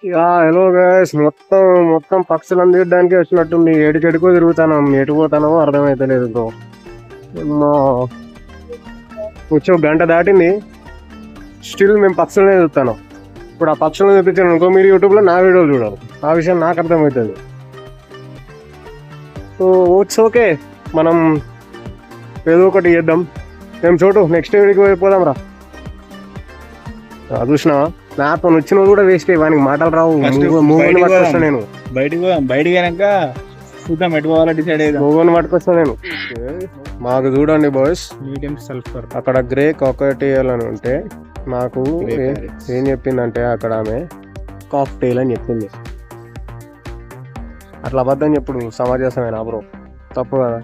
Hello guys, మొత్తం మొత్తం పక్షులను తీయడానికి వచ్చినట్టుంది. ఎటుకెడుకో తిరుగుతాను, ఎటు పోతానో అర్థమైతలేదు బ్రో. వచ్చి ఒక గంట దాటింది, స్టిల్ మేము పక్షులనే చూస్తాను. ఇప్పుడు ఆ పక్షులను చూపించాను అనుకో, మీరు యూట్యూబ్లో నా వీడియోలు చూడాలి, ఆ విషయం నాకు అర్థమవుతుంది. సో ఇట్స్ ఓకే, మనం ఏదో ఒకటి చేద్దాం. మేము చోటు నెక్స్ట్ వీడియోకి వెళ్ళిపోదాం రా. చూసినావా, నాతో వచ్చిన కూడా వేస్ట్, వానికి మాటలు రావు. పట్టుకొస్తా నేను బయటికి అయినాక చూద్దాం ఎటు పోవాలో డిసైడ్ అయ్యాం. మూగోని పట్టుకొస్తా నేను. మాకు చూడండి బాయ్స్, మీడియం సల్ఫర్ అక్కడ గ్రే కాకటేల్ అని ఉంటే మాకు ఏం చెప్పిందంటే అక్కడ ఆమె కాక్టైల్ అని చెప్పింది. అట్లా అబద్ధం చెప్పుడు సమాజమేనా బ్రో? తప్పు కదా.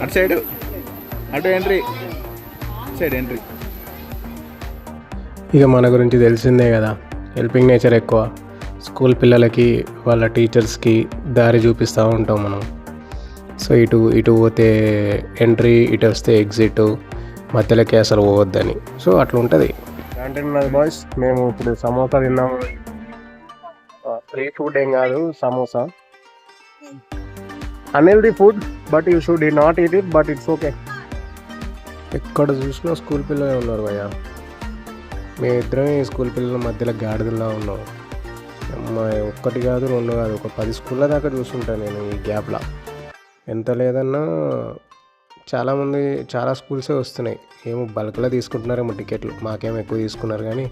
అటు సైడ్ అటు ఎంట్రీ సైడ్ ఎంట్రీ. ఇక మన గురించి తెలిసిందే కదా, హెల్పింగ్ నేచర్ ఎక్కువ. స్కూల్ పిల్లలకి వాళ్ళ టీచర్స్కి దారి చూపిస్తూ ఉంటాం మనం. సో ఇటు పోతే ఎంట్రీ, ఇటు వస్తే ఎగ్జిట్, మధ్యలోకి అసలు పోవద్దని. సో అట్లా ఉంటుంది. అంటే బాయ్స్, మేము ఇప్పుడు సమోసా తిన్నాము. స్ట్రీట్ ఫుడ్ ఏం కాదు, samosa unhealthy food, but you should not eat it, but it's okay. ఎక్కడ చూసినా స్కూల్ పిల్లలే ఉన్నారు భయ్యా. మేము ఇద్దరమే స్కూల్ పిల్లల మధ్యలో గాడిదల్లా ఉన్నాం. అమ్మాయి ఒక్కటి కాదు, రెండు కాదు, ఒక 10 స్కూళ్ళ దాకా చూస్తుంటాను నేను ఈ గ్యాప్లో. ఎంత లేదన్నా చాలామంది చాలా స్కూల్సే వస్తున్నాయి. ఏమో బల్క్లో తీసుకుంటున్నారేమో టికెట్లు, మాకేమో ఎక్కువ తీసుకున్నారు కానీ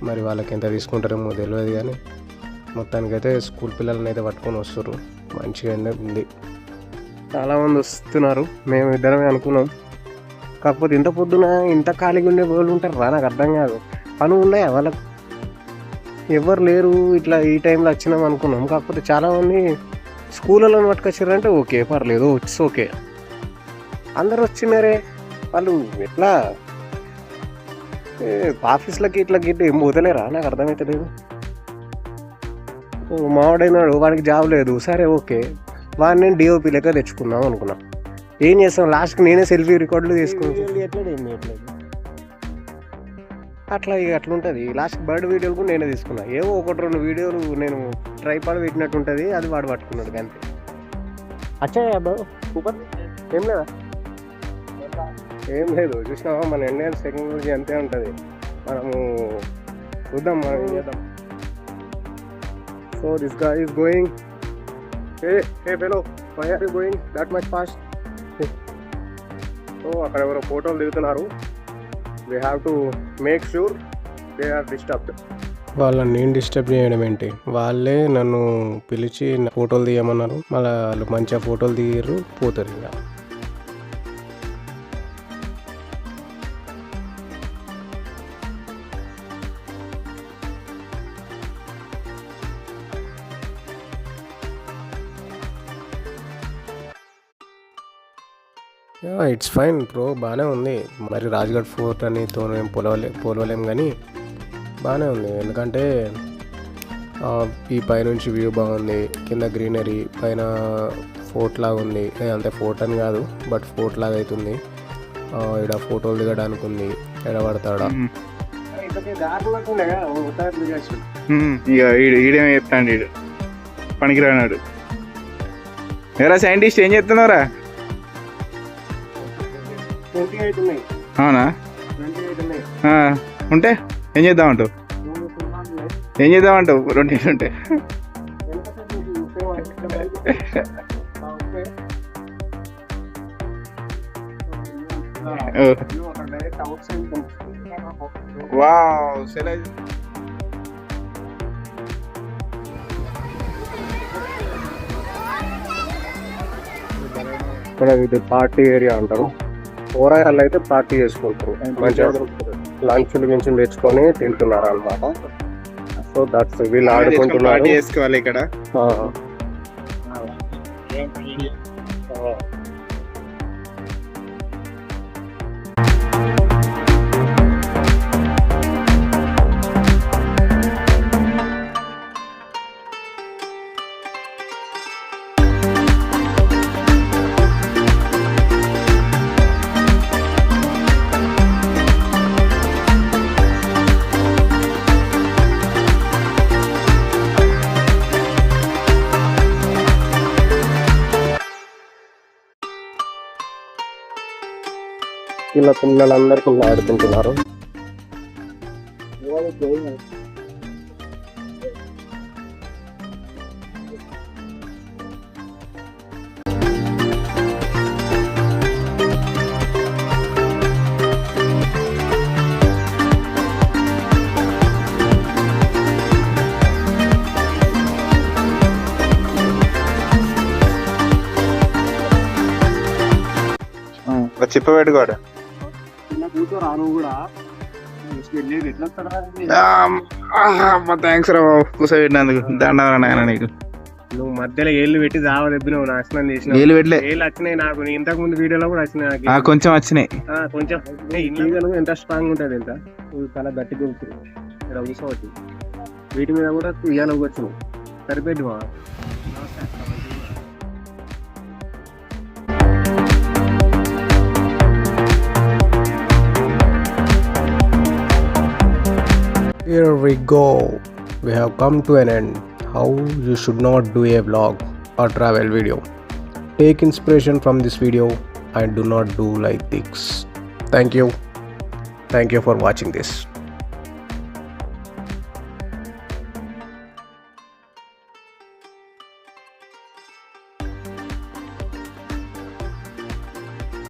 మరి వాళ్ళకి ఎంత తీసుకుంటారేమో తెలియదు. కానీ మొత్తానికైతే స్కూల్ పిల్లలని అయితే పట్టుకొని వస్తారు. మంచిగా ఉంది, చాలామంది వస్తున్నారు. మేము ఇద్దరమే అనుకున్నాం, కాకపోతే ఇంత పొద్దున ఇంత ఖాళీగా ఉండే వాళ్ళు ఉంటారు రా, నాకు అర్థం కాదు. పనులు ఉన్నాయా వాళ్ళకు? ఎవరు లేరు. ఇట్లా ఈ టైంలో వచ్చినాం అనుకున్నాం, కాకపోతే చాలామంది స్కూళ్ళలో పట్టుకొచ్చారంటే ఓకే, పర్లేదు, ఇట్స్ ఓకే. అందరు వచ్చినారే, వాళ్ళు ఎట్లా ఆఫీస్లకి ఇట్లా గిట్ల ఏం పోతలేరా, నాకు అర్థమవుతలేదు. మావాడైనాడు, వాడికి జాబ్ లేదు, సరే ఓకే, వాడిని నేను డిఓపి లెక్క తెచ్చుకుందాం అనుకున్నా. ఏం చేస్తాం, లాస్ట్కి నేనే సెల్ఫీ రికార్డులు తీసుకున్నాను. అట్లా ఇక అట్లా ఉంటుంది. లాస్ట్ బర్డ్ వీడియోలు కూడా నేనే తీసుకున్నా. ఏవో 1-2 వీడియోలు నేను ట్రైపాడ్ పెట్టినట్టు ఉంటుంది, అది వాడు పట్టుకున్నాడు అంతే. అచ్చాయా బాబు సూపర్. ఏం లేదా, ఏం లేదు. చూసినావా, మన ఇండియన్ టెక్నాలజీ అంతే ఉంటుంది. మనము చూద్దాం, మనం ఏం చేద్దాం. So this guy is going. Hey fellow, why are you going that much fast? So అక్కడ ఎవరో ఫోటోలు దిగుతున్నారు. we have to make sure they are disturbed. వాళ్ళని నేను డిస్టర్బ్ చేయడం ఏంటి, వాళ్ళే నన్ను పిలిచి ఫోటోలు తీయమన్నారు. మళ్ళీ వాళ్ళు మంచిగా ఫోటోలు తీయరు, పోతారు. ఇంకా ఇట్స్ ఫైన్ బ్రో, బాగానే ఉంది. మరి రాజ్ఘాట్ ఫోర్ట్ అని తోనేం పోలవలేం కానీ బాగానే ఉంది. ఎందుకంటే ఈ పైనుంచి వ్యూ బాగుంది, కింద గ్రీనరీ, పైన ఫోర్ట్ లాగా ఉంది. అంతే ఫోర్ట్ అని కాదు, బట్ ఫోర్ట్ లాగా అవుతుంది. ఇక్కడ ఫోటోలు దిగడానికి ఉంది, ఎడబడతాడా. ఈడేమో చెప్తాడు, పనికిరానాడు. ఎవరా సైంటిస్ట్, ఏం చెప్తున్నారా? అవునా, ఉంటే ఏం చేద్దామంటావు? 28 ఉంటే వావ్. ఇక్కడ ఇది పార్టీ ఏరియా అంటారు. కూరగాయలు అయితే పార్టీ చేసుకుంటారు, మంచిగా లంచ్లు గించులు తెచ్చుకొని తింటున్నారు అన్నమాట. సో దట్స్, వీళ్ళు ఆడుకుంటున్నారు. చేసుకోవాలి ఇక్కడ. వీళ్ళ పిల్లలందరికీ ఆడుకుంటున్నారు. చెప్పబెట్టుకోడు థ్యాంక్స్ రా బాబు కూర్చోబెట్టినందుకు దండవరా నాయన నీకు. నువ్వు మధ్యలో ఏళ్ళు పెట్టి దావ దెబ్బినావు, నాశనం చేసిన ఏళ్ళు పెట్టలే, ఏళ్ళు వచ్చినాయి నాకు. నీ ఇంతకు ముందు వీడియోలో కూడా వచ్చినాయి నాకు. కొంచెం వచ్చినాయి. కొంచెం ఇల్లు ఎంత స్ట్రాంగ్ ఉంటుంది, ఎంత చాలా గట్టి దొరుకుతుంది. ఇక్కడ కూర్చోవచ్చు, వీటి మీద కూడా ఇయ్యాలి వచ్చు. సరిపెట్టు మా Here we go. We have come to an end. How you should not do a vlog or travel video. Take inspiration from this video and do not do like this. Thank you. Thank you for watching this.